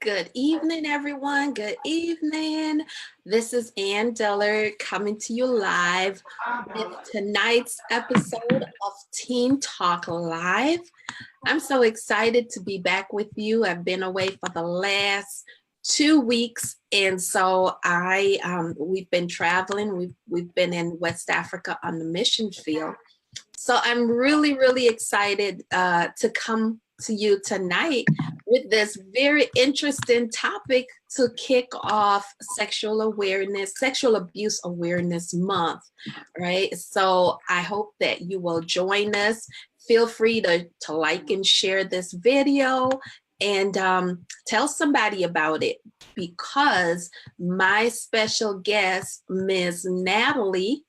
Good evening, everyone. Good evening. This is Ann Dillard coming to you live with tonight's episode of Teen Talk Live. I'm so excited to be back with you. I've been away for the last 2 weeks, and so we've been traveling. We've been in West Africa on the mission field. So I'm really excited to come to you tonight with this very interesting topic to kick off Sexual Abuse Awareness Month, right? So I hope that you will join us. Feel free to like and share this video and tell somebody about it, because my special guest, Ms. Natalie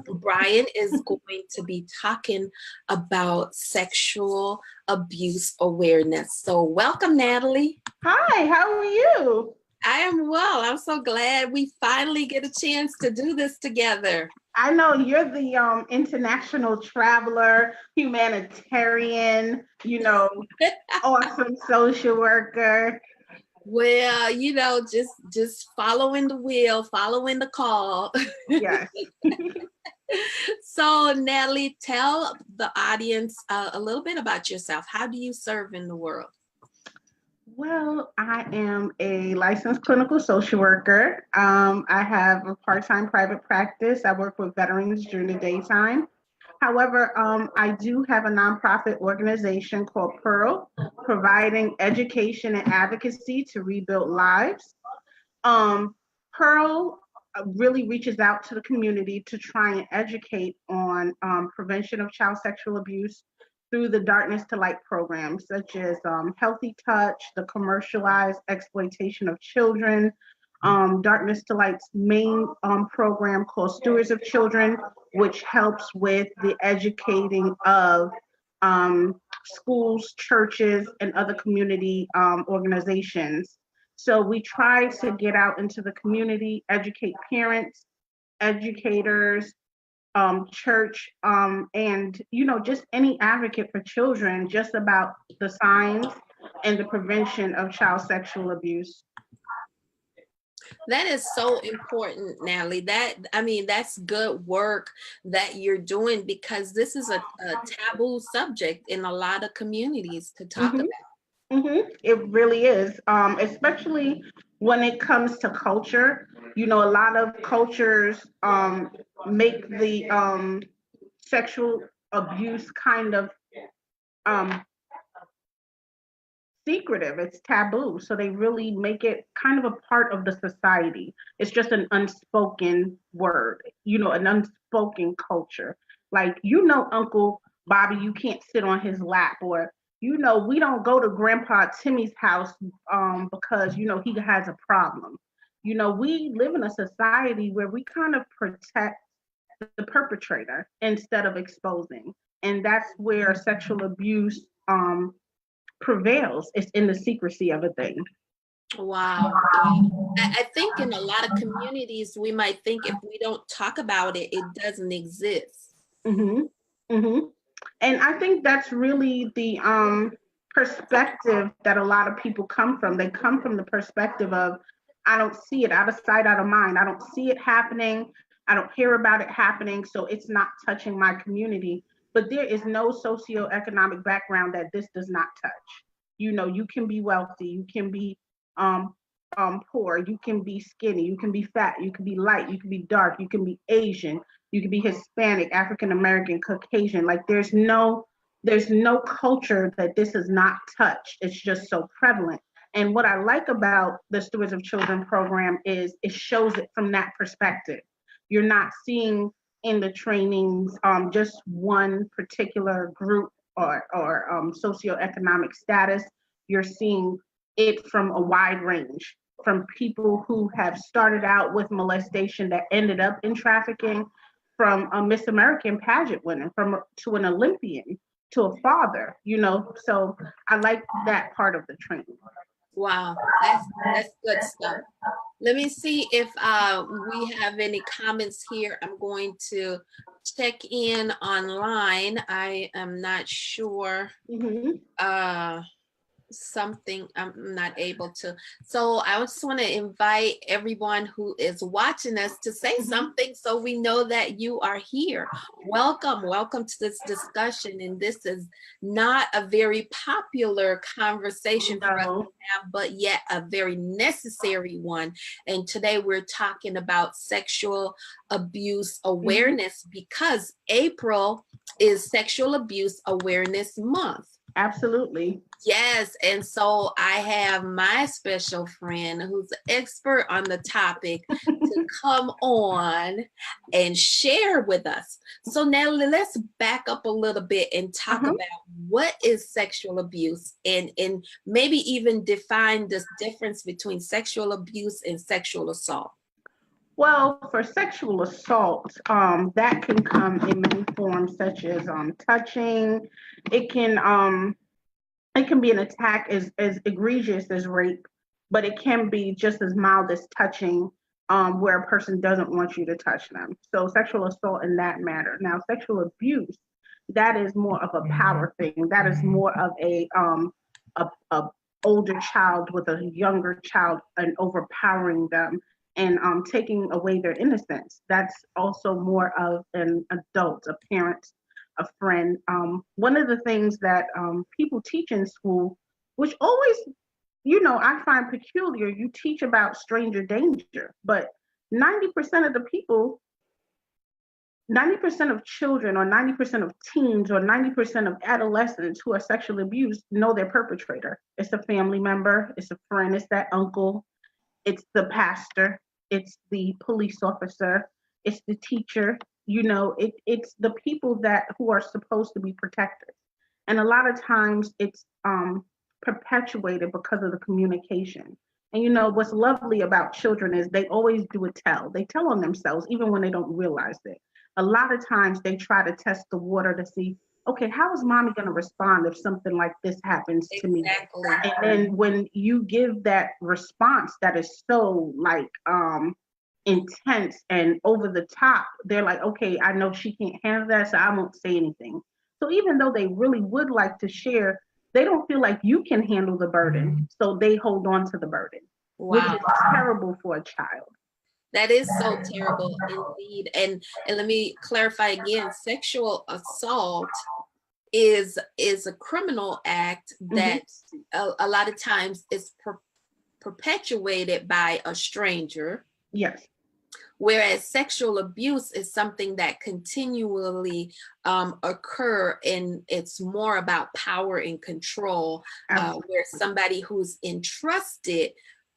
Bryan, is going to be talking about sexual abuse awareness. So welcome, Natalie. Hi, how are you? I am well. I'm so glad we finally get a chance to do this together. I know you're the international traveler, humanitarian, awesome social worker. Well, just following the wheel, following the call. Yes. So, Natalie, tell the audience a little bit about yourself. How do you serve in the world? Well, I am a licensed clinical social worker. I have a part-time private practice. I work with veterans during the daytime. However, I do have a nonprofit organization called Pearl, providing education and advocacy to rebuild lives. Pearl really reaches out to the community to try and educate on prevention of child sexual abuse through the Darkness to Light programs, such as Healthy Touch, the commercialized exploitation of children, Darkness to Light's main program called Stewards of Children, which helps with the educating of schools, churches, and other community organizations. So we try to get out into the community, educate parents, educators, church, and just any advocate for children, just about the signs and the prevention of child sexual abuse. That is so important, Natalie. That's good work that you're doing, because this is a taboo subject in a lot of communities to talk about. Mm-hmm. It really is, especially when it comes to culture. A lot of cultures make the sexual abuse kind of secretive. It's taboo. So they really make it kind of a part of the society. It's just an unspoken word, an unspoken culture. Like, Uncle Bobby, you can't sit on his lap, or we don't go to Grandpa Timmy's house because he has a problem. We live in a society where we kind of protect the perpetrator instead of exposing, and that's where sexual abuse prevails. It's in the secrecy of a thing. Wow. I think in a lot of communities, we might think if we don't talk about it, it doesn't exist. Mm-hmm. Mm-hmm. And I think that's really the perspective that a lot of people come from. They come from the perspective of, I don't see it, out of sight, out of mind. I don't see it happening. I don't hear about it happening, so it's not touching my community. But there is no socioeconomic background that this does not touch. You can be wealthy, you can be poor, you can be skinny, you can be fat, you can be light, you can be dark, you can be Asian, you can be Hispanic, African American, Caucasian. Like, there's no culture that this is not touched. It's just so prevalent. And what I like about the Stewards of Children program is it shows it from that perspective. You're not seeing in the trainings just one particular group or socioeconomic status. You're seeing it from a wide range, from people who have started out with molestation that ended up in trafficking, from a Miss American pageant winner, to an Olympian, to a father. So I like that part of the training. Wow, that's good stuff. Let me see if we have any comments here. I'm going to check in online. I am not sure. Something I'm not able to. So I just want to invite everyone who is watching us to say something so we know that you are here. Welcome to this discussion. And this is not a very popular conversation for us to have, but yet a very necessary one. And today we're talking about sexual abuse awareness because April is Sexual Abuse Awareness Month. Absolutely. Yes, and so I have my special friend who's an expert on the topic to come on and share with us. So now let's back up a little bit and talk about what is sexual abuse and maybe even define this difference between sexual abuse and sexual assault. Well, for sexual assault, that can come in many forms, such as touching. It can be an attack as egregious as rape, but it can be just as mild as touching, where a person doesn't want you to touch them. So sexual assault in that matter. Now, sexual abuse, that is more of a power thing. That is more of a older child with a younger child and overpowering them and taking away their innocence. That's also more of an adult, a parent, a friend. One of the things that people teach in school, which always, I find peculiar, you teach about stranger danger, but 90% of the people, 90% of children or 90% of teens or 90% of adolescents who are sexually abused know their perpetrator. It's a family member, it's a friend, it's that uncle, it's the pastor, it's the police officer, it's the teacher. It's the people who are supposed to be protectors. And a lot of times it's perpetuated because of the communication. And what's lovely about children is they always do a tell. They tell on themselves even when they don't realize it. A lot of times they try to test the water to see, okay, how is mommy going to respond if something like this happens to me? And then when you give that response that is so intense and over the top, they're like, okay, I know she can't handle that, so I won't say anything. So even though they really would like to share, they don't feel like you can handle the burden, so they hold on to the burden, which is terrible for a child. That is so terrible indeed. And let me clarify again, sexual assault is a criminal act that a lot of times is perpetuated by a stranger. Yes. Whereas sexual abuse is something that continually occur, and it's more about power and control, where somebody who's entrusted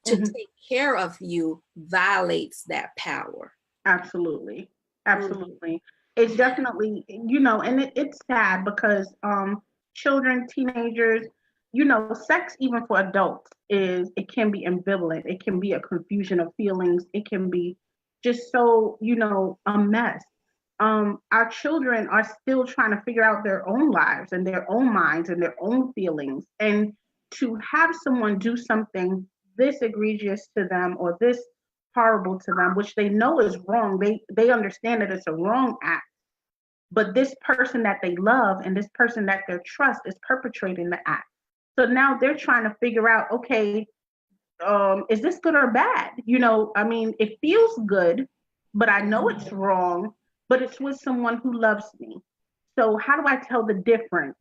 to take care of you violates that power. Absolutely. It's definitely, and it's sad because children, teenagers, sex even for adults it can be ambivalent. It can be a confusion of feelings. It can be just so, a mess. Our children are still trying to figure out their own lives and their own minds and their own feelings. And to have someone do something this egregious to them or this horrible to them, which they know is wrong, they understand that it's a wrong act. But this person that they love and this person that they trust is perpetrating the act. So now they're trying to figure out, okay, is this good or bad? It feels good, but I know it's wrong, but it's with someone who loves me. So how do I tell the difference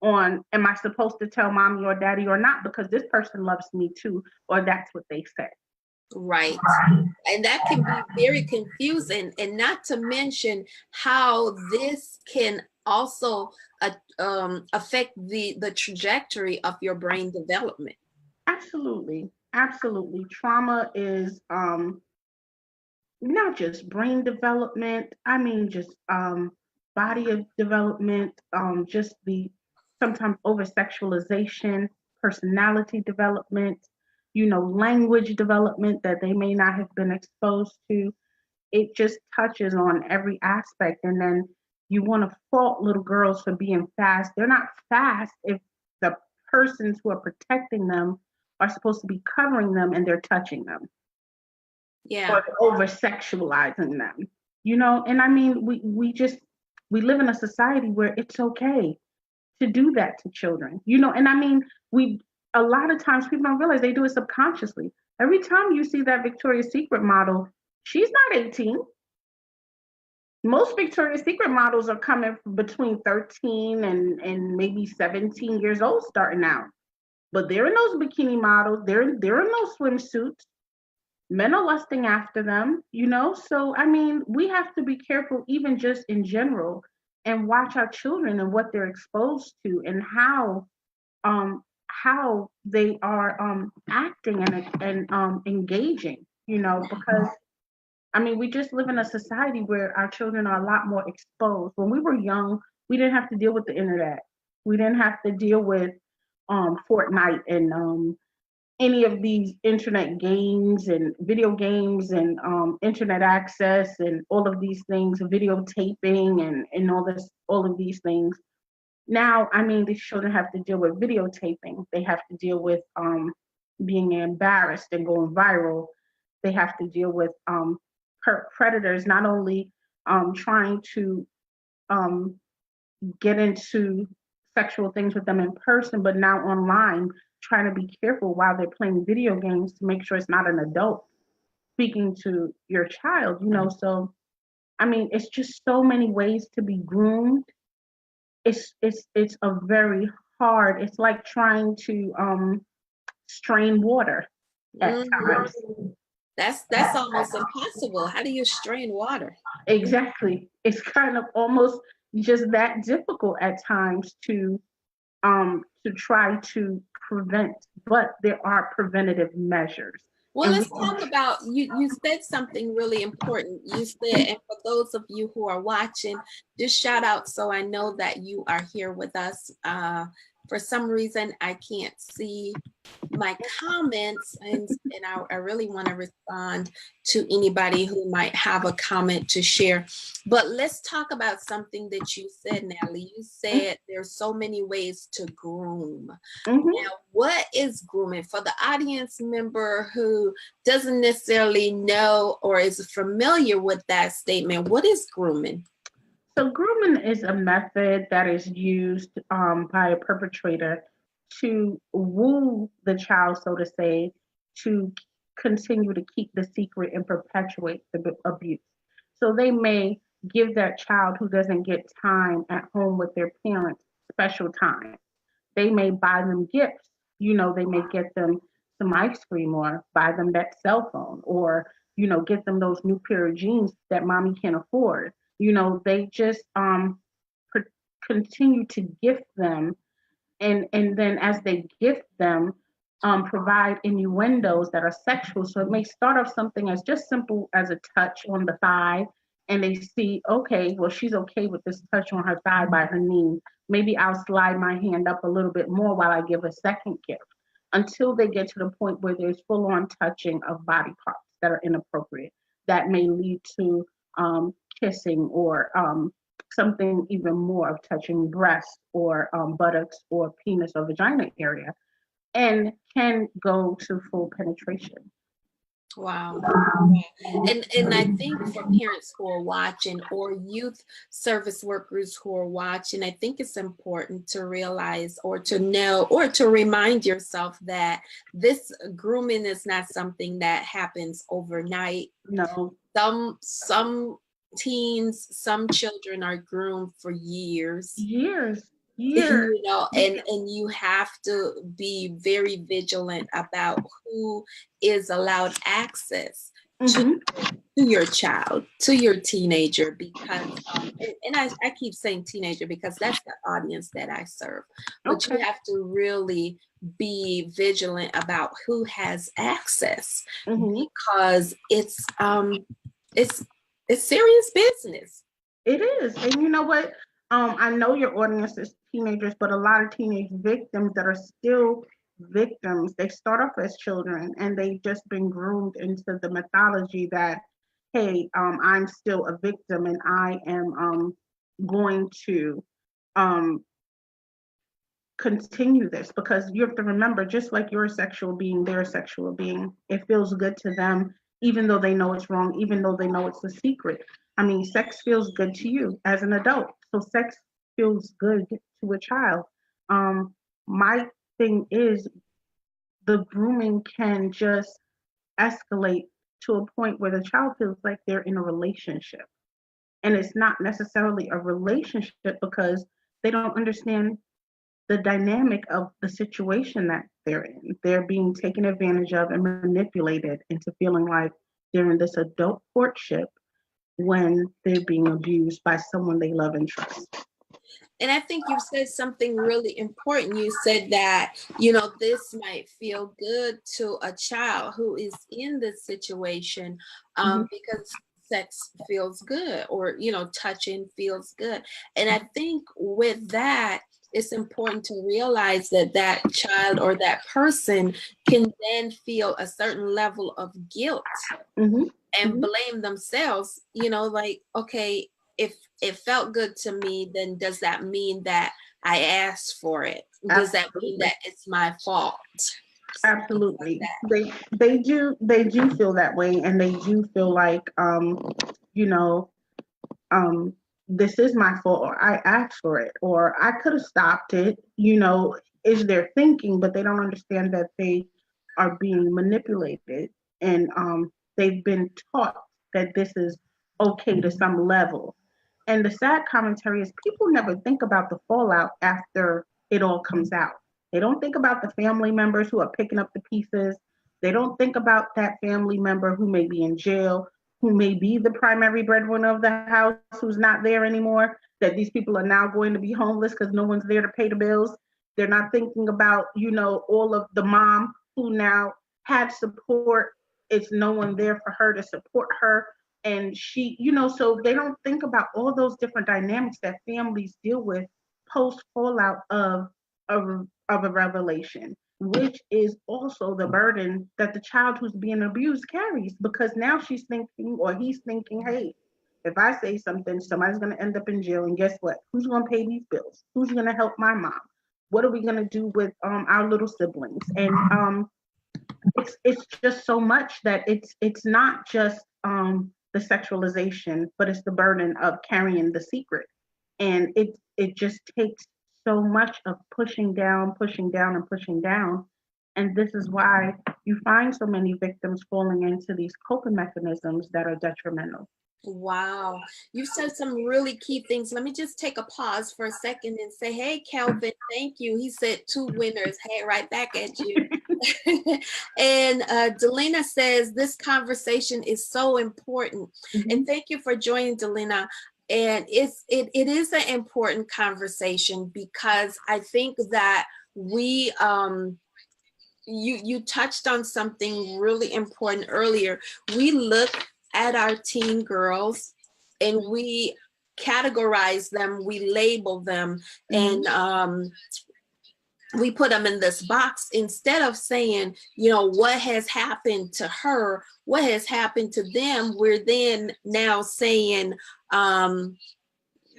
on, am I supposed to tell mommy or daddy or not? Because this person loves me too, or that's what they said. Right. And that can be very confusing, and not to mention how this can also affect the trajectory of your brain development. Absolutely. Trauma is not just brain development, just body of development, just the sometimes over sexualization, personality development, language development that they may not have been exposed to. It just touches on every aspect. And then you want to fault little girls for being fast. They're not fast if the persons who are protecting them are supposed to be covering them and they're touching them. Yeah. Or over sexualizing them. you know. And I mean, we live in a society where it's okay to do that to children, you know. And I mean, we a lot of times people don't realize they do it subconsciously. Every time you see that Victoria's Secret model, she's not 18. Most Victoria's Secret models are coming between 13 and maybe 17 years old starting out. But they're in those bikini models, they're in those swimsuits. Men are lusting after them, you know? So, I mean, we have to be careful, even just in general, and watch our children and what they're exposed to and how they are acting and engaging, you know, because I mean, we just live in a society where our children are a lot more exposed. When we were young, we didn't have to deal with the internet. We didn't have to deal with Fortnite and any of these internet games and video games and internet access and all of these things, videotaping and all of these things. Now, I mean, these children have to deal with videotaping. They have to deal with being embarrassed and going viral. They have to deal with predators not only trying to um, get into sexual things with them in person, but now online, trying to be careful while they're playing video games to make sure it's not an adult speaking to your child, you know. So, I mean, it's just so many ways to be groomed. It's a very hard. It's like trying to strain water at times. That's almost impossible. How do you strain water? Exactly. It's kind of almost just that difficult at times to try to prevent, but there are preventative measures. Well, And let's talk about you said something really important. You said, and for those of you who are watching, just shout out so I know that you are here with us. For some reason, I can't see my comments, and I really want to respond to anybody who might have a comment to share. But let's talk about something that you said, Natalie. You said there's so many ways to groom. Now, what is grooming? For the audience member who doesn't necessarily know or is familiar with that statement, what is grooming? So grooming is a method that is used by a perpetrator to woo the child, so to say, to continue to keep the secret and perpetuate the abuse. So they may give that child who doesn't get time at home with their parents special time. They may buy them gifts. You know, they may get them some ice cream or buy them that cell phone or, you know, get them those new pair of jeans that mommy can't afford. You know, they just continue to gift them, and then as they gift them, provide innuendos that are sexual. So it may start off something as just simple as a touch on the thigh, and they see, okay, well, she's okay with this touch on her thigh by her knee. Maybe I'll slide my hand up a little bit more while I give a second gift, until they get to the point where there's full-on touching of body parts that are inappropriate. That may lead to kissing or something even more of touching breasts or buttocks or penis or vagina area, and can go to full penetration. Wow. And I think for parents who are watching or youth service workers who are watching, I think it's important to realize or to know or to remind yourself that this grooming is not something that happens overnight. No. Some teens, some children are groomed for years. You know, and you have to be very vigilant about who is allowed access to your child, to your teenager, because and I keep saying teenager because that's the audience that I serve. But you have to really be vigilant about who has access, because it's serious business. It is. And you know what? I know your audience is teenagers, but a lot of teenage victims that are still victims, they start off as children and they've just been groomed into the mythology that, hey, I'm still a victim and I am going to continue this, because you have to remember, just like you're a sexual being, they're a sexual being. It feels good to them, even though they know it's wrong, even though they know it's a secret. I mean, sex feels good to you as an adult. So sex feels good to a child. My thing is the grooming can just escalate to a point where the child feels like they're in a relationship. And it's not necessarily a relationship because they don't understand the dynamic of the situation that they're in. They're being taken advantage of and manipulated into feeling like they're in this adult courtship when they're being abused by someone they love and trust. And I think you said something really important. You said that, this might feel good to a child who is in this situation because sex feels good, or, touching feels good. And I think with that, it's important to realize that that child or that person can then feel a certain level of guilt and blame themselves, like, okay, if it felt good to me, then does that mean that I asked for it? Does that mean that it's my fault? Absolutely. They do feel that way, and they do feel like you know, this is my fault, or I asked for it, or I could have stopped it, is their thinking, but they don't understand that they are being manipulated, and they've been taught that this is okay to some level. And the sad commentary is people never think about the fallout after it all comes out. They don't think about the family members who are picking up the pieces. They don't think about that family member who may be in jail, who may be the primary breadwinner of the house, who's not there anymore, that these people are now going to be homeless because no one's there to pay the bills. They're not thinking about, all of the mom who now had support. It's no one there for her to support her. And she, so they don't think about all those different dynamics that families deal with post fallout of a revelation, which is also the burden that the child who's being abused carries, because now she's thinking, or he's thinking, hey, if I say something, somebody's going to end up in jail, and guess what? Who's going to pay these bills? Who's going to help my mom? What are we going to do with our little siblings? And it's just so much that it's not just the sexualization, but it's the burden of carrying the secret, and it just takes so much of pushing down, pushing down, and pushing down. And this is why you find so many victims falling into these coping mechanisms that are detrimental. Wow. You said some really key things. Let me just take a pause for a second and say, hey, Kelvin, thank you. He said 2 winners. Hey, right back at you. And Delina says, this conversation is so important. And thank you for joining, Delina. And it is an important conversation, because I think that we you touched on something really important earlier. We look at our teen girls and we categorize them, we label them, and we put them in this box instead of saying, what has happened to her, what has happened to them. We're then now saying,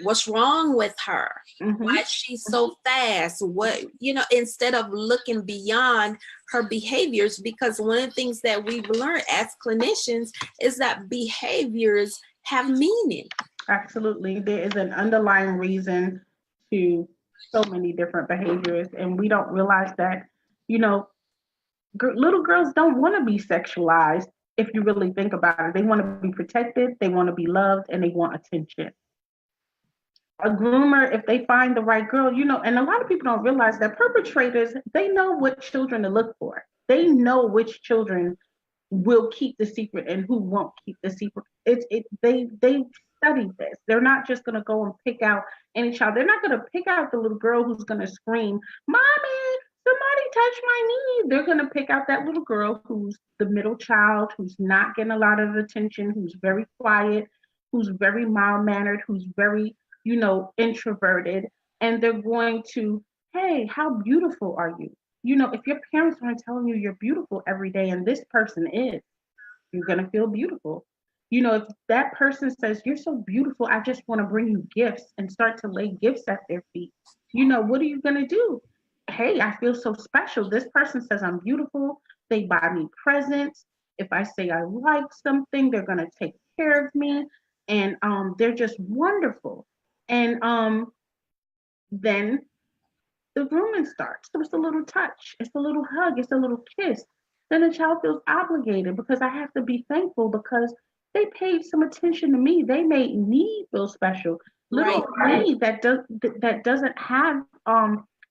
what's wrong with her? Why is she so fast? What, instead of looking beyond her behaviors, because one of the things that we've learned as clinicians is that behaviors have meaning. Absolutely. There is an underlying reason to so many different behaviors, and we don't realize that, little girls don't want to be sexualized. If you really think about it, they want to be protected, they want to be loved, and they want attention. A groomer, if they find the right girl, and a lot of people don't realize that perpetrators, they know what children to look for. They know which children will keep the secret and who won't keep the secret. They study this. They're not just going to go and pick out any child. They're not going to pick out the little girl who's going to scream, "Mommy, somebody touch my knee." They're going to pick out that little girl who's the middle child, who's not getting a lot of attention, who's very quiet, who's very mild-mannered, who's very, introverted. And they're going to, hey, how beautiful are you? If your parents aren't telling you you're beautiful every day, and this person is, you're going to feel beautiful. If that person says, "You're so beautiful, I just want to bring you gifts," and start to lay gifts at their feet, what are you going to do? Hey, I feel so special. This person says I'm beautiful. They buy me presents. If I say I like something, they're going to take care of me. and they're just wonderful. And then the grooming starts. So it's a little touch, it's a little hug, it's a little kiss. Then the child feels obligated because I have to be thankful because they paid some attention to me. They made me feel special. Little me that doesn't have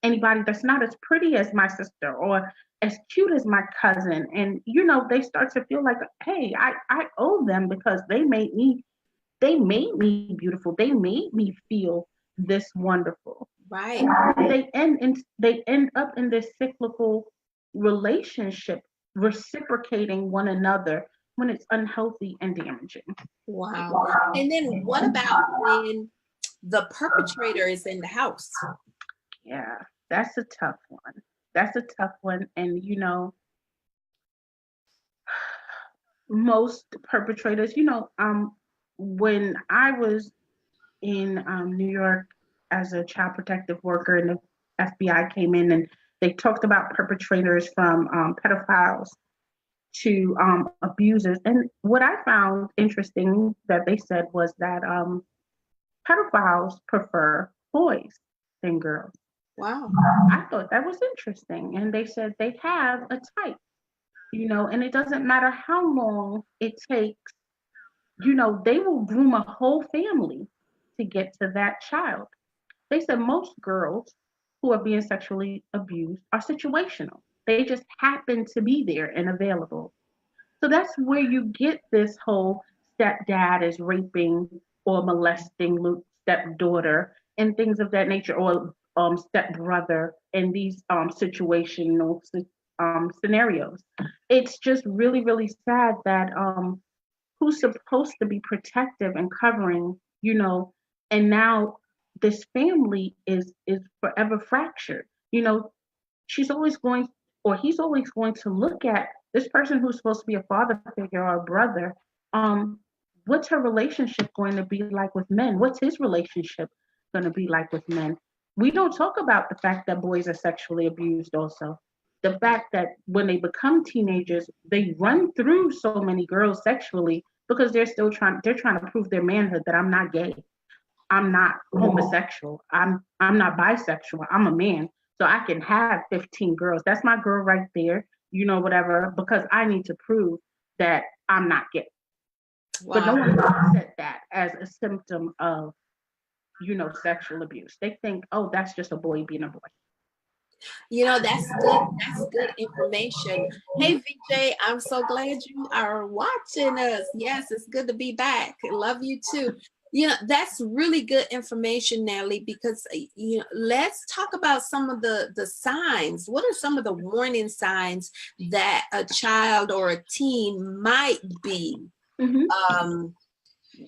anybody that's not as pretty as my sister or as cute as my cousin. And they start to feel like, hey, I owe them because they made me beautiful. They made me feel this wonderful. Right. They end up in this cyclical relationship, reciprocating one another when it's unhealthy and damaging. Wow. And then what about when the perpetrator is in the house? Yeah, that's a tough one. That's a tough one. And most perpetrators, when I was in New York as a child protective worker, and the FBI came in and they talked about perpetrators from pedophiles to abusers. And what I found interesting that they said was that pedophiles prefer boys than girls. Wow. I thought that was interesting. And they said they have a type, and it doesn't matter how long it takes, they will groom a whole family to get to that child. They said most girls who are being sexually abused are situational. They just happen to be there and available. So that's where you get this whole stepdad is raping or molesting stepdaughter and things of that nature, or stepbrother in these situational scenarios. It's just really, really sad that who's supposed to be protective and covering, and now this family is forever fractured. She's always going, or he's always going to look at this person who's supposed to be a father figure or a brother. What's her relationship going to be like with men? What's his relationship going to be like with men? We don't talk about the fact that boys are sexually abused also. The fact that when they become teenagers, they run through so many girls sexually because they're trying to prove their manhood that I'm not gay. I'm not homosexual. I'm not bisexual. I'm a man. So I can have 15 girls. That's my girl right there, whatever, because I need to prove that I'm not gay. Wow. But no one looks at that as a symptom of, sexual abuse. They think, oh, that's just a boy being a boy. That's good. That's good information. Hey, VJ, I'm so glad you are watching us. Yes, it's good to be back. Love you too. That's really good information, Nellie, because, let's talk about some of the signs. What are some of the warning signs that a child or a teen might be,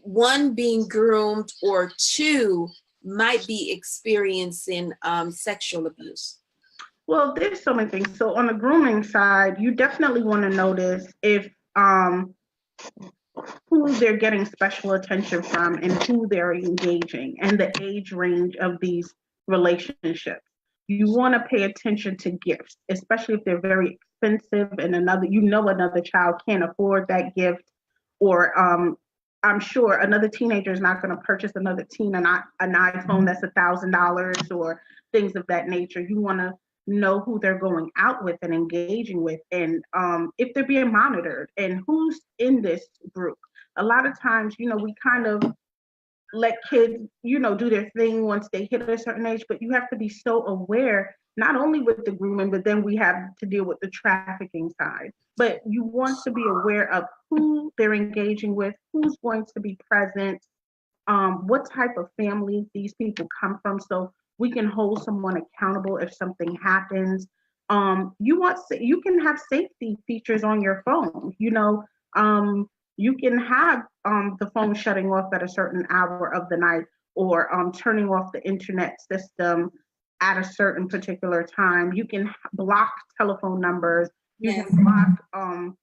one, being groomed, or two, might be experiencing sexual abuse? Well, there's so many things. So on the grooming side, you definitely want to notice if who they're getting special attention from and who they're engaging and the age range of these relationships. You want to pay attention to gifts, especially if they're very expensive and another child can't afford that gift, or I'm sure another teenager is not going to purchase another teen an iPhone that's $1,000 or things of that nature. You want to know who they're going out with and engaging with, and if they're being monitored and who's in this group. A lot of times, we kind of let kids, do their thing once they hit a certain age, but you have to be so aware, not only with the grooming, but then we have to deal with the trafficking side. But you want to be aware of who they're engaging with, who's going to be present, what type of family these people come from, so we can hold someone accountable if something happens. You can have safety features on your phone. You can have the phone shutting off at a certain hour of the night, or turning off the internet system at a certain particular time. You can block telephone numbers. You can block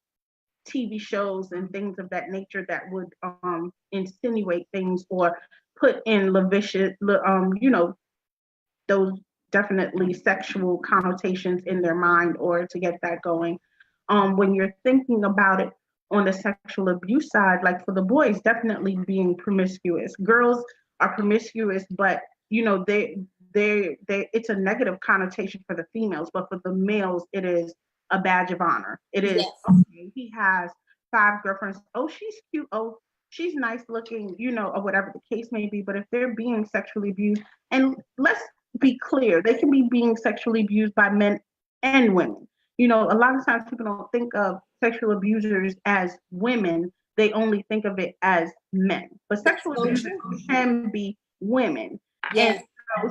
TV shows and things of that nature that would insinuate things or put in those definitely sexual connotations in their mind, or to get that going. When you're thinking about it, on the sexual abuse side, like for the boys, definitely being promiscuous. Girls are promiscuous, but you know, they it's a negative connotation for the females, but for the males, it is a badge of honor. It is, Yes. okay, he has 5 girlfriends. Oh, she's cute. Oh, she's nice looking, you know, or whatever the case may be. But if they're being sexually abused, and let's be clear, they can be being sexually abused by men and women. You know, a lot of times people don't think of sexual abusers as women. They only think of it as men. But That's sexual so abusers true. can be women. And Yes.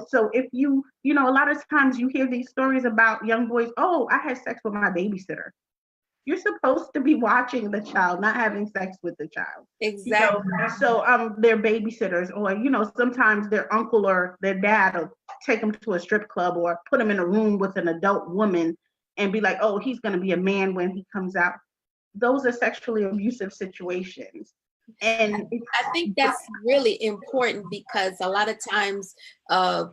so if you know, a lot of times you hear these stories about young boys, oh, I had sex with my babysitter. You're supposed to be watching the child, not having sex with the child. You know, Exactly. so they're babysitters, or you know, sometimes their uncle or their dad will take them to a strip club or put them in a room with an adult woman and be like, oh, he's going to be a man when he comes out. Those are sexually abusive situations. And I think that's really important because a lot of times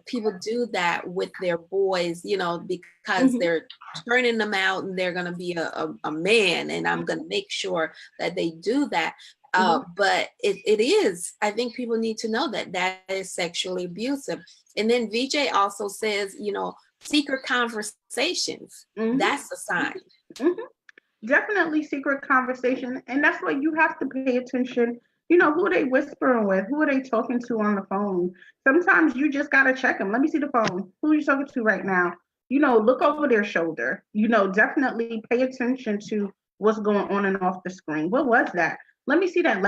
people do that with their boys, you know, because Mhm. they're turning them out and they're going to be a man, and I'm going to make sure that they do that. Mhm. But it is, I think people need to know that that is sexually abusive. And then VJ also says, you know, secret conversations, Mhm. that's a sign. Mhm. Definitely secret conversation, and that's why you have to pay attention. You know, who are they whispering with? Who are they talking to on the phone? Sometimes you just gotta check them. Let me see the phone. Who are you talking to right now? You know, look over their shoulder. You know, definitely pay attention to what's going on and off the screen. What was that? Let me see that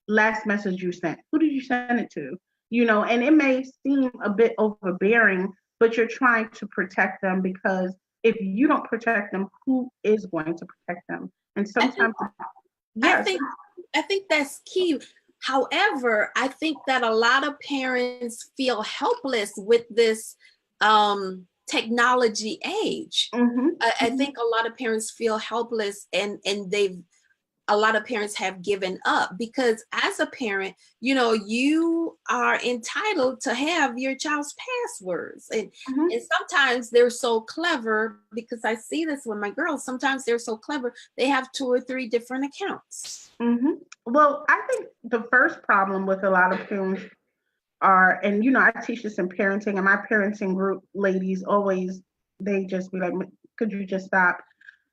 last message you sent. Who did you send it to? You know, and it may seem a bit overbearing, but you're trying to protect them, because if you don't protect them, who is going to protect them? And I think sometimes, I yes. think I think that's key. However, I think that a lot of parents feel helpless with this technology age. Mm-hmm, I mm-hmm, think a lot of parents feel helpless, and they've a lot of parents have given up because as a parent, you know, you are entitled to have your child's passwords. mm-hmm, And sometimes they're so clever, because I see this with my girls. Sometimes they're so clever, they have 2 or 3 different accounts. mm-hmm. Well, I think the first problem with a lot of parents are, and you know, I teach this in parenting, and my parenting group ladies always, they just be like, could you just stop?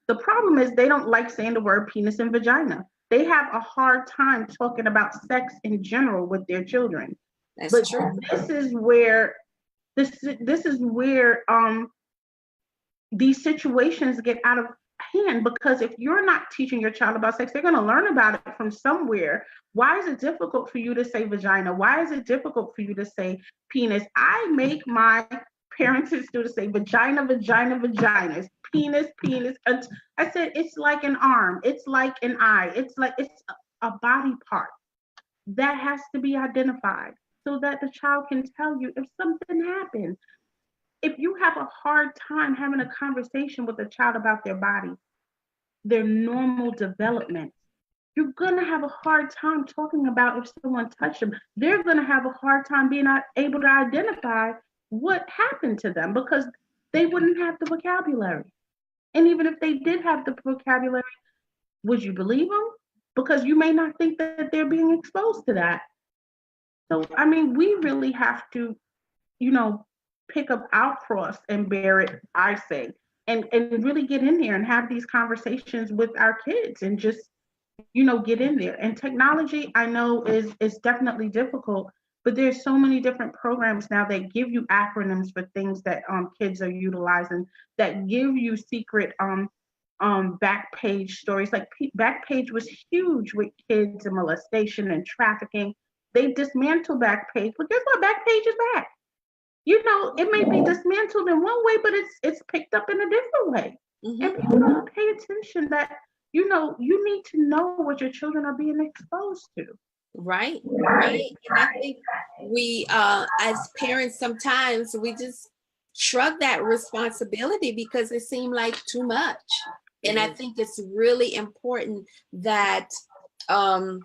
The problem is they don't like saying the word penis and vagina. They have a hard time talking about sex in general with their children. That's But true. this is where this is where these situations get out of hand, because if you're not teaching your child about sex, they're going to learn about it from somewhere. Why is it difficult for you to say vagina? Why is it difficult for you to say penis? I make my parents and students say vagina, vagina, vaginas, penis, penis. I said it's like an arm, it's like an eye, it's like it's a body part that has to be identified so that the child can tell you if something happens. If you have a hard time having a conversation with a child about their body, their normal development, you're going to have a hard time talking about if someone touched them. They're going to have a hard time being able to identify what happened to them, because they wouldn't have the vocabulary. And even if they did have the vocabulary, would you believe them? Because you may not think that they're being exposed to that. So, I mean, we really have to, you know, pick up our cross and bear it, I say, and really get in there and have these conversations with our kids and just, you know, get in there. And technology, I know, is definitely difficult, but there's so many different programs now that give you acronyms for things that kids are utilizing, that give you secret back page stories. Like Backpage was huge with kids and molestation and trafficking. They dismantled Backpage, but guess what? Backpage is back. You know, it may be dismantled in one way, but it's picked up in a different way. And Hmm. people don't pay attention that, you know, you need to know what your children are being exposed to. Right, right. And I think we, as parents, sometimes we just shrug that responsibility because it seemed like too much. And I think it's really important that um,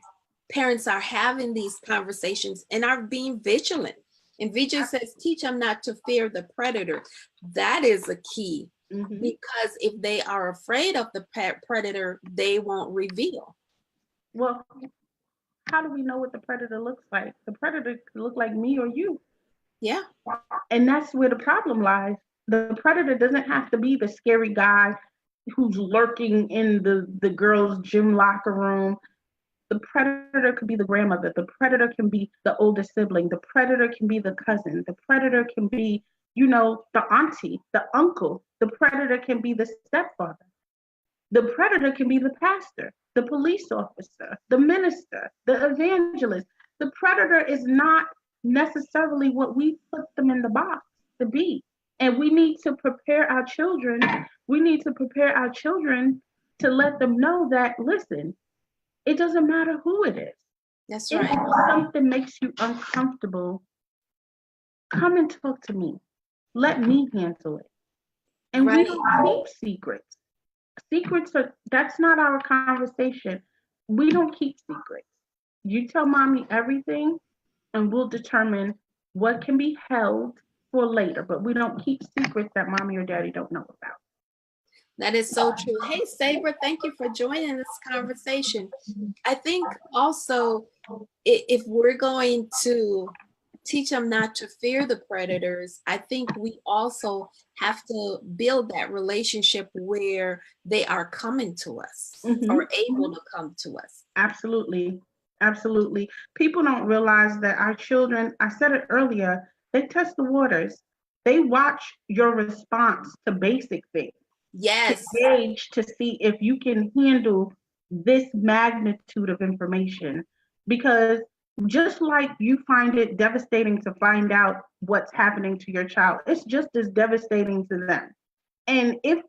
parents are having these conversations and are being vigilant. And VJ says, teach them not to fear the predator. That is a key, Mm-hmm. because if they are afraid of the predator, they won't reveal. Well, how do we know what the predator looks like? The predator could look like me or you. Yeah. And that's where the problem lies. The predator doesn't have to be the scary guy who's lurking in the girls' gym locker room. The predator could be the grandmother. The predator can be the older sibling. The predator can be the cousin. The predator can be, the auntie, the uncle. The predator can be the stepfather. The predator can be the pastor, the police officer, the minister, the evangelist. The predator is not necessarily what we put them in the box to be. And we need to prepare our children. We need to prepare our children to let them know that, listen, it doesn't matter who it is. That's If right. something makes you uncomfortable, come and talk to me. Let me handle it. And we Right. don't keep secrets. Secrets are, that's not our conversation. We don't keep secrets. You tell mommy everything, and we'll determine what can be held for later, but we don't keep secrets that mommy or daddy don't know about. That is so true. Hey, Saber, thank you for joining this conversation. I think also if we're going to teach them not to fear the predators, I think we also have to build that relationship where they are coming to us or able to come to us. Absolutely. Absolutely. People don't realize that our children, I said it earlier, they test the waters. They watch your response to basic things. Yes. To gauge to see if you can handle this magnitude of information. Because just like you find it devastating to find out what's happening to your child, it's just as devastating to them. And if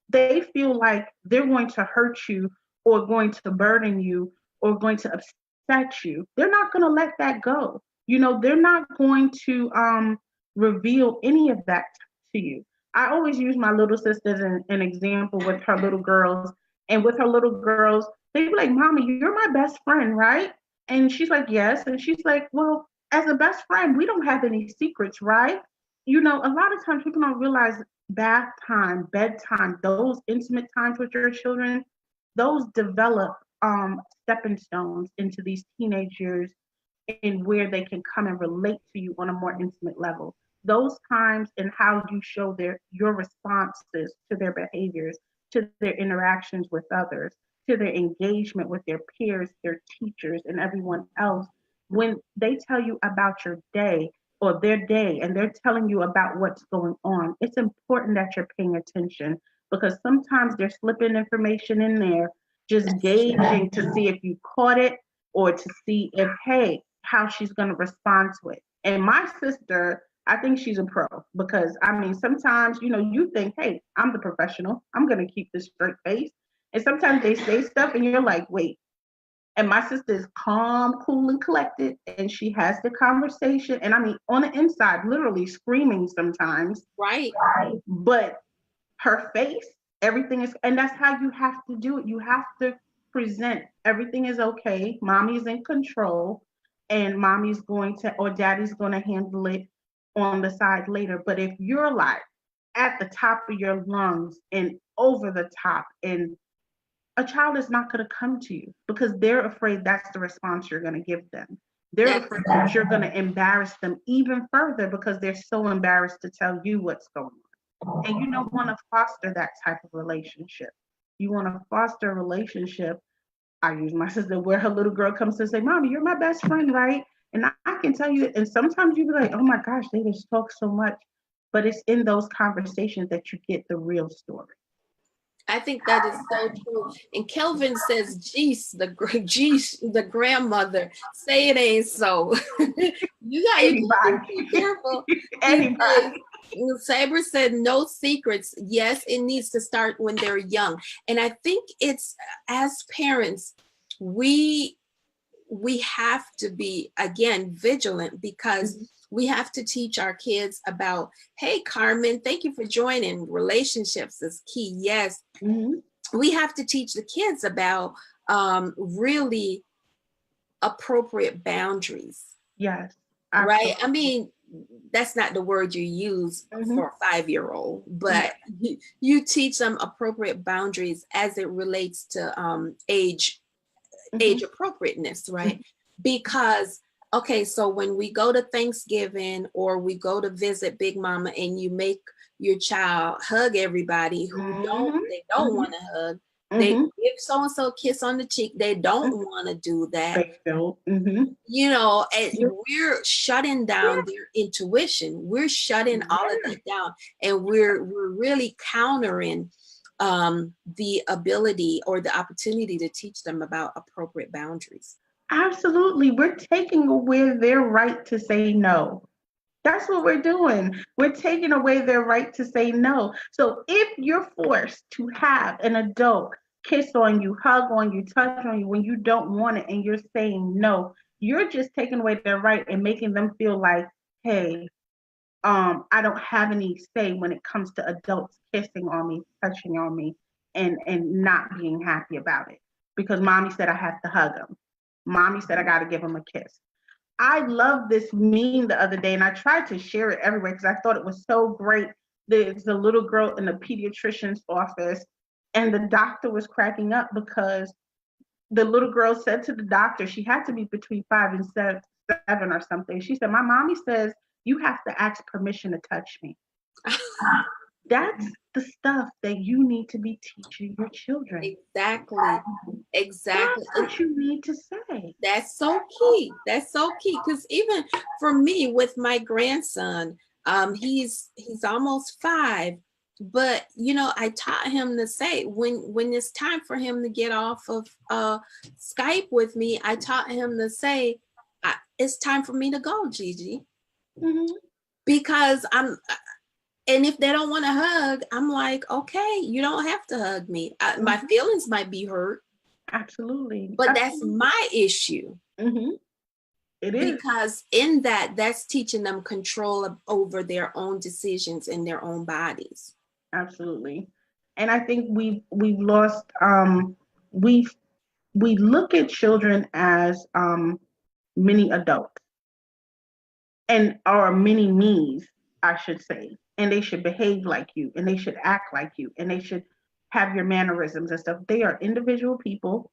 they feel like they're going to hurt you or going to burden you or going to upset you, they're not going to let that go. They're not going to reveal any of that to you. I always use my little sister as an example with her little girls. And with her little girls, they be like, Mommy, you're my best friend, right? And she's like, yes. And she's like, well, as a best friend, we don't have any secrets, right? A lot of times people don't realize bath time, bedtime, those intimate times with your children, those develop stepping stones into these teenage years in where they can come and relate to you on a more intimate level. Those times and how you show your responses to their behaviors, to their interactions with others, to their engagement with their peers, their teachers, and everyone else. When they tell you about your day or their day and they're telling you about what's going on, it's important that you're paying attention because sometimes they're slipping information in there, just gauging to see if you caught it or to see if, hey, how she's going to respond to it. And my sister, I think she's a pro because I mean, sometimes, you think, hey, I'm the professional. I'm going to keep this straight face. And sometimes they say stuff and you're like, wait. And my sister is calm, cool, and collected. And she has the conversation. And I mean, on the inside, literally screaming sometimes. Right. But her face, everything is, and that's how you have to do it. You have to present everything is okay. Mommy's in control and mommy's going to, or daddy's going to handle it on the side later. But if you're like at the top of your lungs and over the top, and a child is not going to come to you because they're afraid that's the response you're going to give them. They're afraid that you're going to embarrass them even further because they're so embarrassed to tell you what's going on. And you don't want to foster that type of relationship. You want to foster a relationship. I use my sister where her little girl comes to say, Mommy, you're my best friend, right? And I can tell you, and sometimes you be like, oh my gosh, they just talk so much. But it's in those conversations that you get the real story. I think that is so true. And Kelvin says, geez, the grandmother, say it ain't so. you gotta be careful. Saber said no secrets. Yes, it needs to start when they're young. And I think it's, as parents, we have to be, again, vigilant because we have to teach our kids about, hey, Carmen, thank you for joining. Relationships is key. Yes. We have to teach the kids about really appropriate boundaries. Yes. Absolutely. Right. I mean, that's not the word you use for a 5-year-old, but you teach them appropriate boundaries as it relates to age age appropriateness, right? Because, okay, so when we go to Thanksgiving or we go to visit Big Mama and you make your child hug everybody who they don't want to hug, they give so-and-so a kiss on the cheek, they don't want to do that. They don't. You know, and we're shutting down their intuition. We're shutting all of that down, and we're really countering the ability or the opportunity to teach them about appropriate boundaries. Absolutely. We're taking away their right to say no. That's what we're doing. We're taking away their right to say no. So if you're forced to have an adult kiss on you, hug on you, touch on you when you don't want it and you're saying no, you're just taking away their right and making them feel like, hey, I don't have any say when it comes to adults kissing on me, touching on me, and not being happy about it. Because mommy said I have to hug them. Mommy said I got to give them a kiss. I love this meme the other day, and I tried to share it everywhere because I thought it was so great. There's a little girl in the pediatrician's office, and the doctor was cracking up because the little girl said to the doctor, she had to be between 5 and 7 or something. She said, my mommy says you have to ask permission to touch me. That's the stuff that you need to be teaching your children. Exactly. Exactly. That's what you need to say. That's so key. That's so key. Because even for me with my grandson, he's almost 5. But you know, I taught him to say when it's time for him to get off of Skype with me, I taught him to say, it's time for me to go, Gigi. Because and if they don't want to hug, I'm like, okay, you don't have to hug me. My feelings might be hurt. Absolutely. But that's my issue. It is. Because in that's teaching them control over their own decisions in their own bodies. Absolutely. And I think we've lost, we look at children as mini adults or mini me's, I should say. And they should behave like you, and they should act like you, and they should have your mannerisms and stuff. They are individual people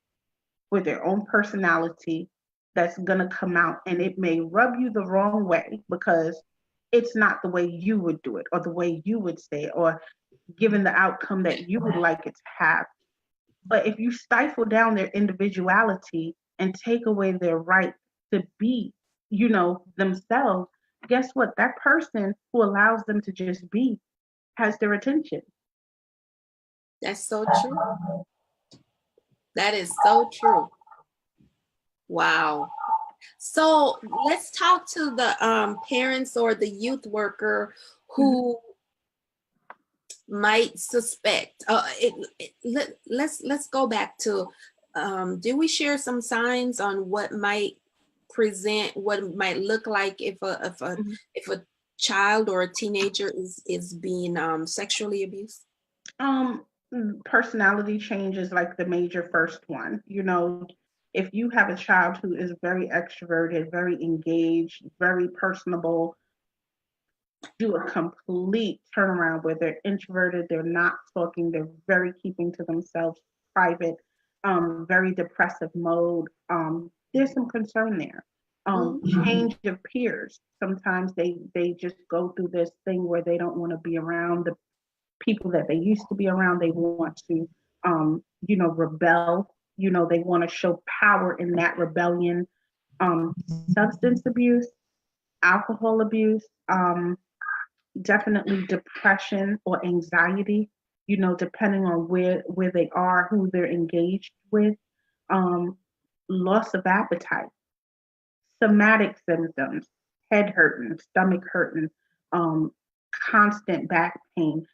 with their own personality that's going to come out, and it may rub you the wrong way because it's not the way you would do it or the way you would say it or given the outcome that you would like it to have. But if you stifle down their individuality and take away their right to be, themselves, guess what? That person who allows them to just be has their attention. That's so true. That is so true. Wow. So let's talk to the parents or the youth worker who might suspect. Let's go back to. Did we share some signs on what might present, what it might look like if a child or a teenager is being sexually abused? Personality change is like the major first one. If you have a child who is very extroverted, very engaged, very personable, do a complete turnaround where they're introverted, they're not talking, they're very keeping to themselves, private, very depressive mode. There's some concern there. Change of peers. Sometimes they just go through this thing where they don't want to be around the people that they used to be around. They want to, rebel. They want to show power in that rebellion. Substance abuse, alcohol abuse, definitely depression or anxiety, depending on where they are, who they're engaged with. Loss of appetite, somatic symptoms, head hurting, stomach hurting, constant back pain.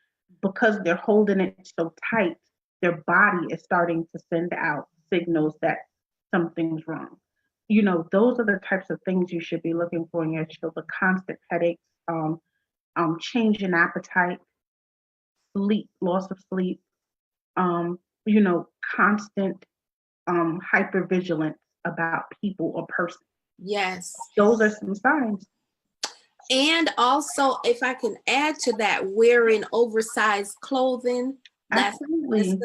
Because they're holding it so tight, their body is starting to send out signals that something's wrong. Those are the types of things you should be looking for in your children. Constant headaches, change in appetite, sleep, loss of sleep, constant hypervigilance about people or person. Yes. Those are some signs. And also, if I can add to that, wearing oversized clothing. Absolutely.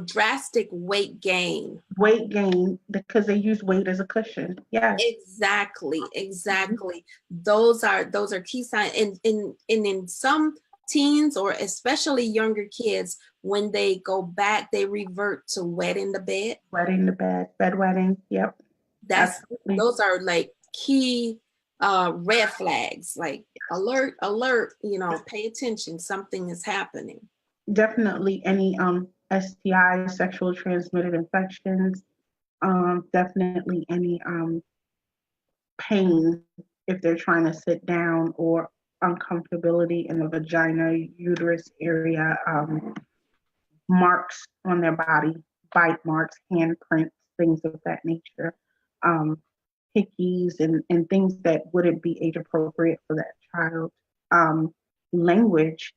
drastic weight gain. Weight gain because they use weight as a cushion. Yeah. Exactly. Those are key signs. And in some teens, or especially younger kids, when they go back, they revert to wetting the bed. Wetting the bed, bedwetting. Yep. Absolutely. Those are like key red flags, like alert, pay attention, something is happening. Definitely any STI, sexual transmitted infections, definitely any pain if they're trying to sit down, or uncomfortability in the vagina, uterus area, marks on their body, bite marks, handprints, things of that nature, hickeys, and things that wouldn't be age appropriate for that child. Language,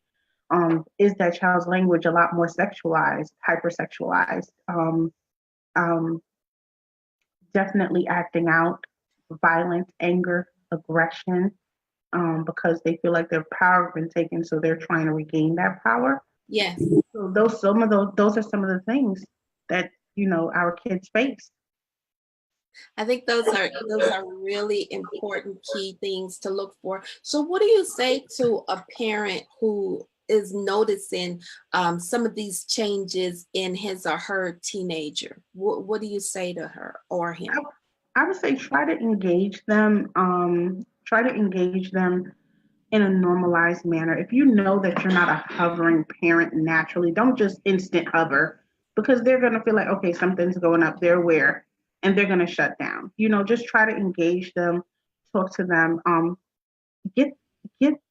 is that child's language a lot more sexualized, hypersexualized? Um, Definitely acting out, violence, anger, aggression, because they feel like their power has been taken, so they're trying to regain that power. Yes. So those are some of the things that our kids face. I think those are really important key things to look for. So what do you say to a parent who is noticing some of these changes in his or her teenager? What do you say to her or him? I would say try to engage them. Try to engage them in a normalized manner. If you know that you're not a hovering parent naturally, don't just instant hover, because they're going to feel like, okay, something's going up, they're aware, and they're going to shut down. Just try to engage them, talk to them, get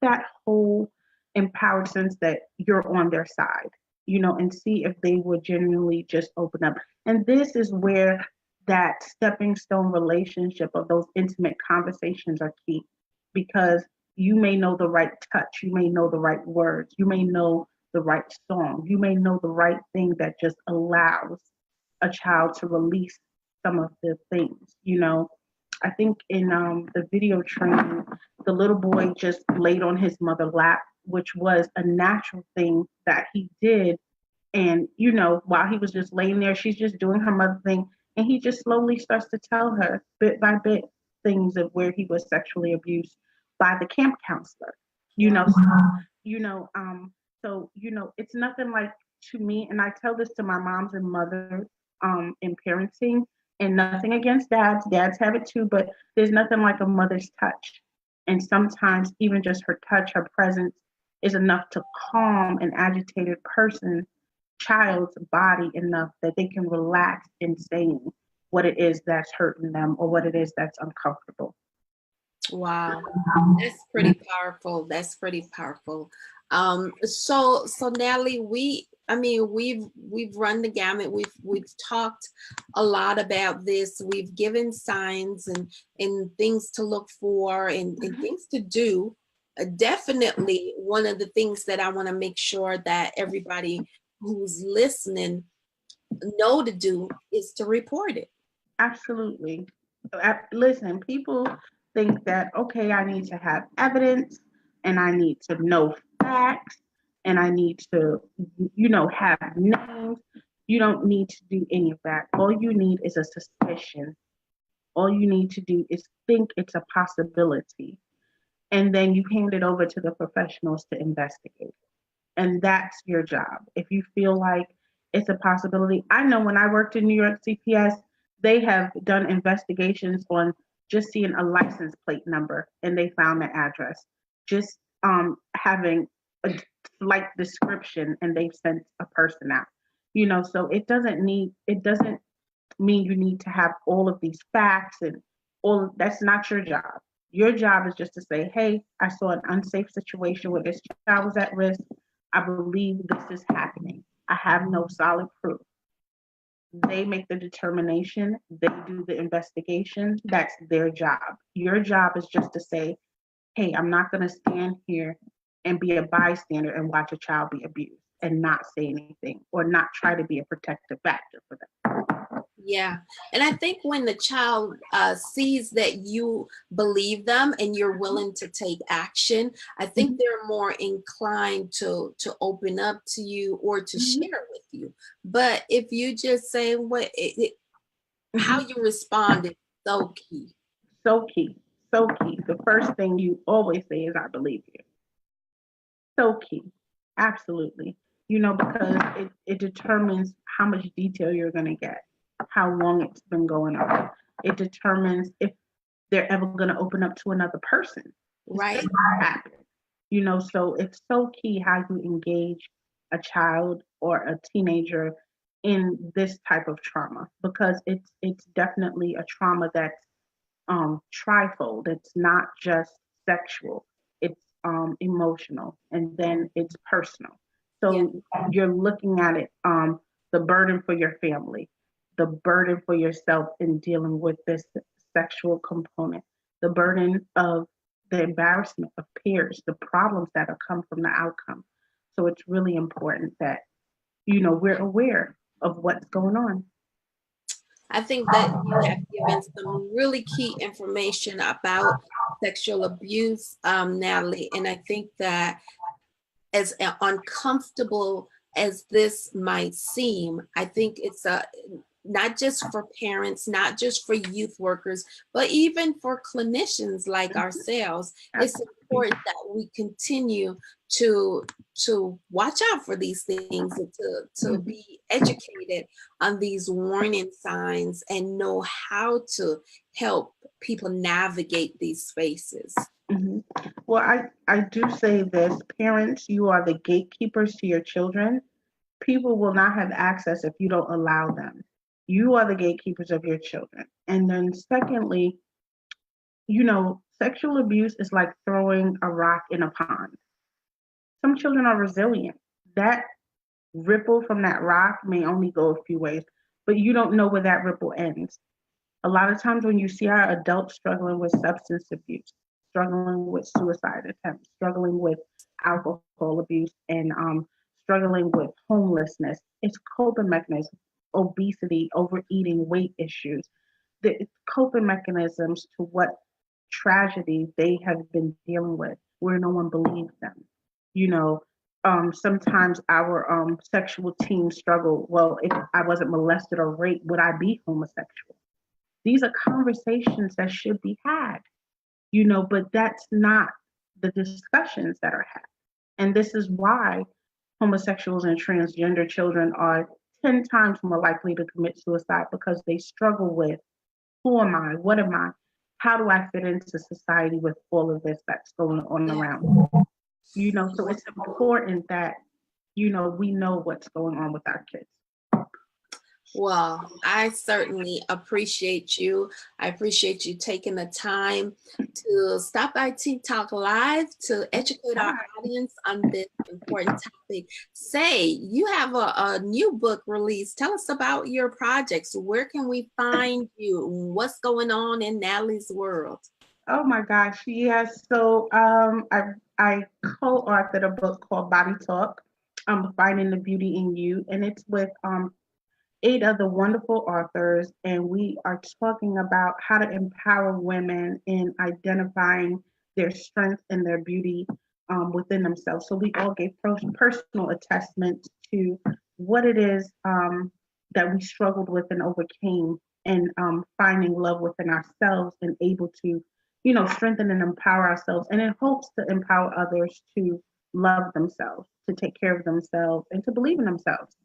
that whole empowered sense that you're on their side, and see if they would genuinely just open up. And this is where that stepping stone relationship of those intimate conversations are key, because you may know the right touch, you may know the right words, you may know the right song, you may know the right thing that just allows a child to release some of the things. I think in the video training, the little boy just laid on his mother's lap, which was a natural thing that he did. And, while he was just laying there, she's just doing her mother thing. And he just slowly starts to tell her bit by bit things of where he was sexually abused by the camp counselor. It's nothing like, to me, and I tell this to my moms and mothers in parenting, and nothing against dads. Dads have it too, but there's nothing like a mother's touch. And sometimes even just her touch, her presence is enough to calm an agitated child's body enough that they can relax in saying what it is that's hurting them or what it is that's uncomfortable. Wow, that's pretty powerful. So Natalie, we've run the gamut. We've talked a lot about this. We've given signs and things to look for and things to do. Definitely one of the things that I want to make sure that everybody who's listening know to do is to report it. Absolutely. Listen, people think that, okay, I need to have evidence and I need to know facts and I need to, have names. You don't need to do any of that. All you need is a suspicion. All you need to do is think it's a possibility. And then you hand it over to the professionals to investigate. And that's your job. If you feel like it's a possibility. I know when I worked in New York CPS, they have done investigations on just seeing a license plate number and they found the address. Just having a slight description and they've sent a person out. So it doesn't mean you need to have all of these facts and all. That's not your job. Your job is just to say, hey, I saw an unsafe situation where this child was at risk. I believe this is happening. I have no solid proof. They make the determination, they do the investigation. That's their job. Your job is just to say, hey, I'm not going to stand here and be a bystander and watch a child be abused and not say anything or not try to be a protective factor for them. Yeah. And I think when the child sees that you believe them and you're willing to take action, I think Mhm. they're more inclined to open up to you or to Mhm. share with you. But if you just say how Mhm. you respond is so key. So key. So key. The first thing you always say is, I believe you. So key. Absolutely. Because it determines how much detail you're going to get, how long it's been going on. It determines if they're ever going to open up to another person. It's Right. never happened. So it's so key how you engage a child or a teenager in this type of trauma, because it's definitely a trauma that's trifold. It's not just sexual, it's emotional, and then it's personal. Yeah. So you're looking at it, the burden for your family, the burden for yourself in dealing with this sexual component, the burden of the embarrassment of peers, the problems that have come from the outcome. So it's really important that we're aware of what's going on. I think that you have given some really key information about sexual abuse, Natalie. And I think that as uncomfortable as this might seem, I think it's not just for parents, not just for youth workers, but even for clinicians like ourselves. It's Absolutely. important that we continue to watch out for these things and to Mhm. be educated on these warning signs and know how to help people navigate these spaces. Mhm. Well, I do say this, parents, you are the gatekeepers to your children. People will not have access if you don't allow them. You are the gatekeepers of your children. And then, secondly, sexual abuse is like throwing a rock in a pond. Some children are resilient. That ripple from that rock may only go a few ways, but you don't know where that ripple ends. A lot of times when you see our adults struggling with substance abuse, struggling with suicide attempts, struggling with alcohol abuse, and struggling with homelessness, it's coping mechanisms, obesity, overeating, weight issues, the coping mechanisms to what tragedy they have been dealing with where no one believes them. You know, sometimes our sexual teens struggle. Well, if I wasn't molested or raped, would I be homosexual? These are conversations that should be had, but that's not the discussions that are had. And this is why homosexuals and transgender children are 10 times more likely to commit suicide, because they struggle with, who am I? What am I? How do I fit into society with all of this that's going on Yeah. around me? So it's important that, we know what's going on with our kids. Well, I certainly appreciate you. I appreciate you taking the time to stop by Teen Talk Live to educate our audience on this important topic. Say, you have a new book release. Tell us about your projects. Where can we find you? What's going on in Natalie's world? Oh my gosh, yes. So I co-authored a book called Body Talk, Finding the Beauty in You, and it's with 8 other wonderful authors, and we are talking about how to empower women in identifying their strength and their beauty within themselves. So we all gave personal attestments to what it is that we struggled with and overcame, and finding love within ourselves and able to, strengthen and empower ourselves, and in hopes to empower others to love themselves, to take care of themselves, and to believe in themselves.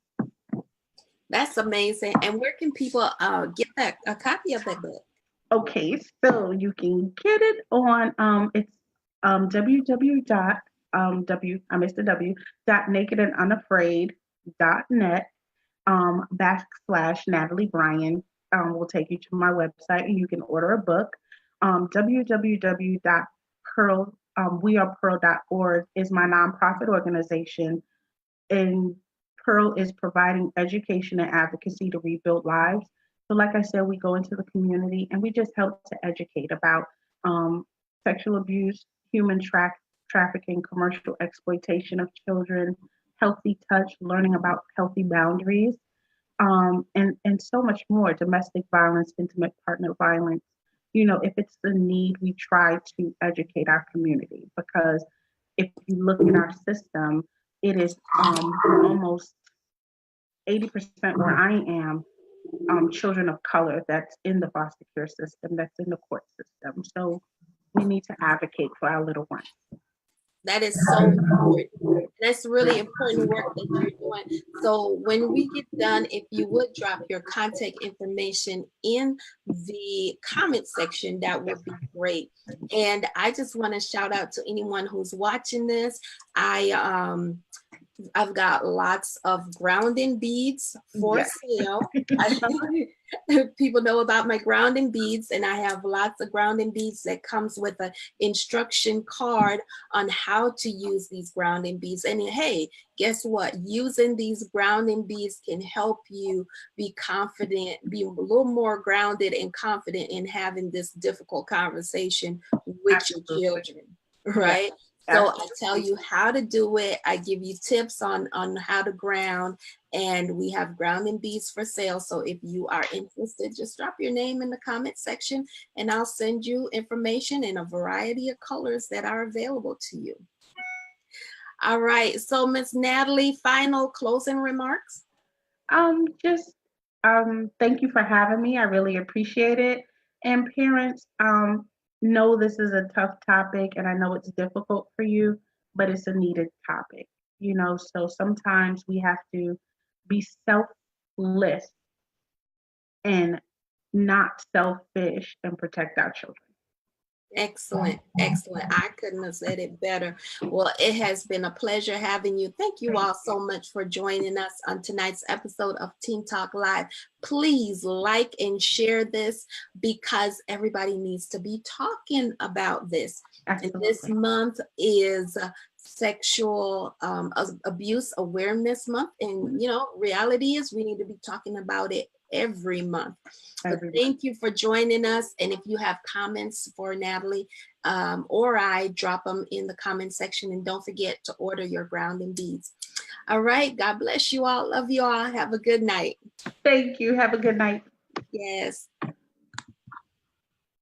That's amazing. And where can people get a copy of that book? Okay, so you can get it on it's www dot w I missed the w dot nakedandunafraid.net /Natalie Bryan will take you to my website, and you can order a book. www.pearl wearepearl.org is my nonprofit organization, and Pearl is providing education and advocacy to rebuild lives. So, like I said, we go into the community and we just help to educate about um, sexual abuse, trafficking, commercial exploitation of children, healthy touch, learning about healthy boundaries. and so much more, domestic violence, intimate partner violence. If it's the need, we try to educate our community, because if you look at our system, it is almost 80% where I am, children of color that's in the foster care system, that's in the court system. So we need to advocate for our little ones. That is so important. That's really important work that you're doing. So when we get done, if you would drop your contact information in the comment section, that would be great. And I just want to shout out to anyone who's watching this. I've got lots of grounding beads for sale. People know about my grounding beads, and I have lots of grounding beads that comes with an instruction card on how to use these grounding beads. And hey, guess what? Using these grounding beads can help you be confident, be a little more grounded and confident in having this difficult conversation with your children, right? So I tell you how to do it. I give you tips on how to ground, and we have grounding beads for sale. So if you are interested, just drop your name in the comment section and I'll send you information in a variety of colors that are available to you. All right. So Miss Natalie, final closing remarks? Thank you for having me. I really appreciate it. And parents, know this is a tough topic, and I know it's difficult for you, but it's a needed topic, so sometimes we have to be selfless and not selfish and protect our children. Excellent. Excellent. I couldn't have said it better. Well, it has been a pleasure having you. Thank you all so much for joining us on tonight's episode of Teen Talk Live. Please like and share this, because everybody needs to be talking about this. Absolutely. And this month is Sexual Abuse Awareness Month. And, reality is we need to be talking about it every month. So thank you for joining us. And if you have comments for Natalie or I, drop them in the comment section. And don't forget to order your grounding beads. All right. God bless you all. Love you all. Have a good night. Thank you. Have a good night. Yes.